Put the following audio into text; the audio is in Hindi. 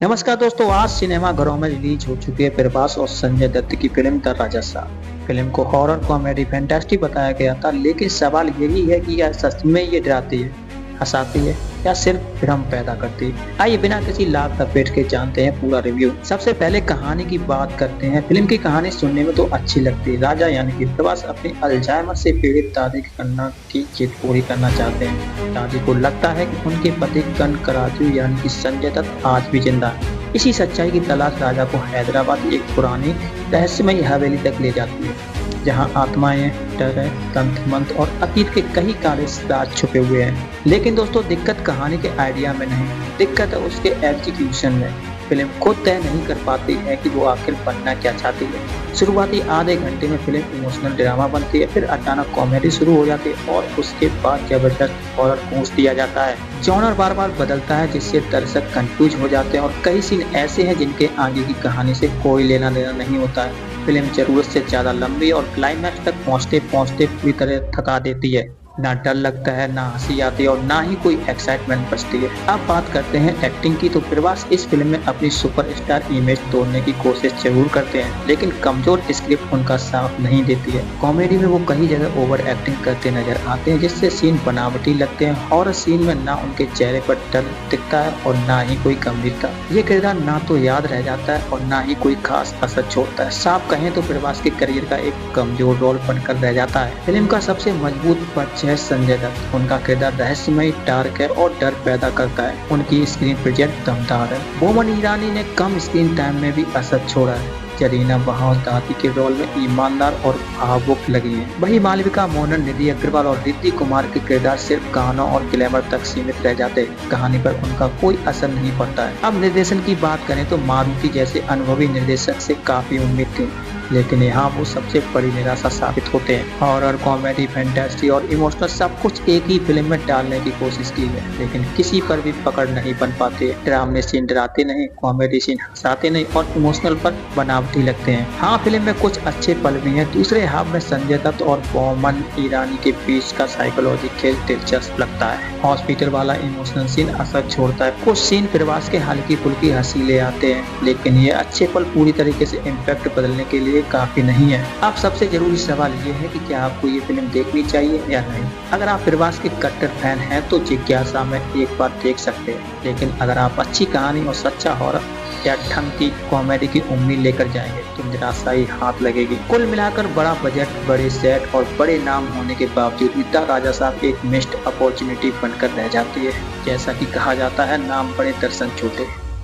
नमस्कार दोस्तों, आज सिनेमा घरों में रिलीज हो चुकी है प्रभास और संजय दत्त की फिल्म द राजा साहब। फिल्म को हॉरर कॉमेडी फैंटास्टिक बताया गया था, लेकिन सवाल यही है कि यह सच में ये डराती है, हंसाती है या सिर्फ भ्रम पैदा करती है। आइए बिना किसी लाभ लपेट के जानते हैं पूरा रिव्यू। सबसे पहले कहानी की बात करते हैं। फिल्म की कहानी सुनने में तो अच्छी लगती है। राजा यानी कि प्रभास अपनी अल्जाइमर से पीड़ित दादी की कन्या की जिद पूरी करना चाहते हैं। दादी को लगता है कि उनके पति कनकराजू यानी कि संजय दत्त आज भी जिंदा है। इसी सच्चाई की तलाश राजा को हैदराबाद एक पुरानी रहस्यमयी हवेली तक ले जाती है, जहां आत्माएं, डर, तंत्र मंत्र और अतीत के कई काले राज छुपे हुए हैं। लेकिन दोस्तों, दिक्कत कहानी के आइडिया में नहीं, दिक्कत है उसके एग्जीक्यूशन में। फिल्म खुद तय नहीं कर पाती है कि वो आखिर बनना क्या चाहती है। शुरुआती आधे घंटे में फिल्म इमोशनल ड्रामा बनती है, फिर अचानक कॉमेडी शुरू हो जाती है और उसके बाद जबरदस्त हॉरर पहुंच दिया जाता है। जॉनर बार बार बदलता है, जिससे दर्शक कंफ्यूज हो जाते हैं और कई सीन ऐसे हैं जिनके आगे की कहानी से कोई लेना देना नहीं होता है। फिल्म जरूरत से ज्यादा लंबी और क्लाइमैक्स तक पहुंचते पहुंचते पूरी तरह थका देती है। ना डर लगता है, ना हंसी आती है और ना ही कोई एक्साइटमेंट बचती है। अब बात करते हैं एक्टिंग की, तो प्रभास इस फिल्म में अपनी सुपरस्टार इमेज तोड़ने की कोशिश जरूर करते हैं, लेकिन कमजोर स्क्रिप्ट उनका साथ नहीं देती है। कॉमेडी में वो कई जगह ओवर एक्टिंग करते नजर आते हैं, जिससे सीन बनावटी लगते हैं। हॉरर सीन में ना उनके चेहरे पर डर दिखता है और ना ही कोई गंभीरता। ये किरदार ना तो याद रह जाता है और ना ही कोई खास असर छोड़ता है। साफ कहें तो प्रभास के करियर का एक कमजोर रोल बनकर रह जाता है। फिल्म का सबसे मजबूत पक्ष है संजय दत्त। उनका किरदार रहस्यमय, डार्क है और डर पैदा करता है। उनकी स्क्रीन प्रेजेंस दमदार है। बोमन ईरानी ने कम स्क्रीन टाइम में भी असर छोड़ा है। जरीना वहां दादी के रोल में ईमानदार और भावुक लगी है। वही मालविका मोहनन, निधि अग्रवाल और रिद्धि कुमार के किरदार सिर्फ गानों और ग्लैमर तक सीमित रह जाते हैं। कहानी पर उनका कोई असर नहीं पड़ता है। अब निर्देशन की बात करें तो मारुति जैसे अनुभवी निर्देशक से काफी उम्मीद थी, लेकिन यहाँ वो सबसे बड़ी निराशा साबित होते हैं। हॉरर, कॉमेडी, फैंटेसी और इमोशनल सब कुछ एक ही फिल्म में डालने की कोशिश की है, लेकिन किसी पर भी पकड़ नहीं बन पाते। ड्रामे सीन डराते नहीं, कॉमेडी सीन हंसाते नहीं और इमोशनल पर बनावटी लगते हैं। हाँ, फिल्म में कुछ अच्छे पल भी हैं। दूसरे हाफ में संजय दत्त और बोमन ईरानी के बीच का साइकोलॉजी खेल दिलचस्प लगता है। हॉस्पिटल वाला इमोशनल सीन असर छोड़ता है। कुछ सीन प्रवास के हल्की फुल्की हंसी ले आते हैं, लेकिन ये अच्छे पल पूरी तरीके से इम्पैक्ट बदलने के लिए काफी नहीं है। अब सबसे जरूरी सवाल ये है कि क्या आपको ये फिल्म देखनी चाहिए या नहीं। अगर आप प्रभास के कट्टर फैन हैं तो जिज्ञासा में एक बार देख सकते हैं, लेकिन अगर आप अच्छी कहानी और सच्चा हॉरर या ढंग की कॉमेडी की उम्मीद लेकर जाएंगे तो निराशा ही हाथ लगेगी। कुल मिलाकर बड़ा बजट, बड़े सेट और बड़े नाम होने के बावजूद द राजा साहब एक मिस्ड अपॉर्चुनिटी बनकर रह जाती है। जैसा कि कहा जाता है, नाम बड़े दर्शन छोटे।